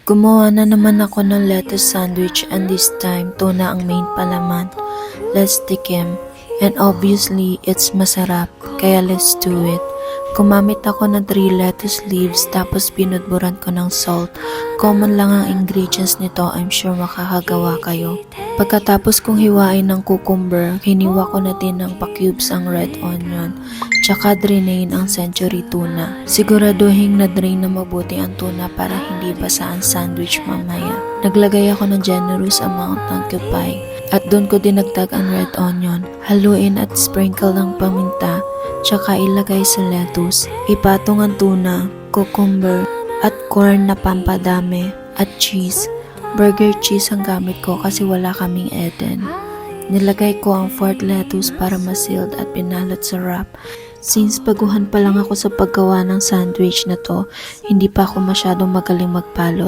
Gumawa na naman ako ng lettuce sandwich and this time tuna ang main palaman. Let's tikim. And obviously, it's masarap, kaya let's do it. Gumamit ako ng 3 lettuce leaves tapos binudburan ko ng salt. Common lang ang ingredients nito, I'm sure makakagawa kayo. Pagkatapos kong hiwain ng cucumber, hiniwa ko na din ng pa-cubes ang red onion. Tsaka drainain ang century tuna. Siguraduhin na drain na mabuti ang tuna para hindi basa ang sandwich mamaya. Naglagay ako ng generous amount ng cupay. At doon ko dinagdag ang red onion. Haluin at sprinkle ng paminta. Tsaka ilagay sa lettuce. Ipatong ang tuna, cucumber, at corn na pampadami, at cheese. Burger cheese ang gamit ko kasi wala kaming Eden. Nilagay ko ang 4th lettuce para ma-sealed at pinalot sa wrap. Since baguhan pa lang ako sa paggawa ng sandwich na to, hindi pa ako masyadong magaling magpalo.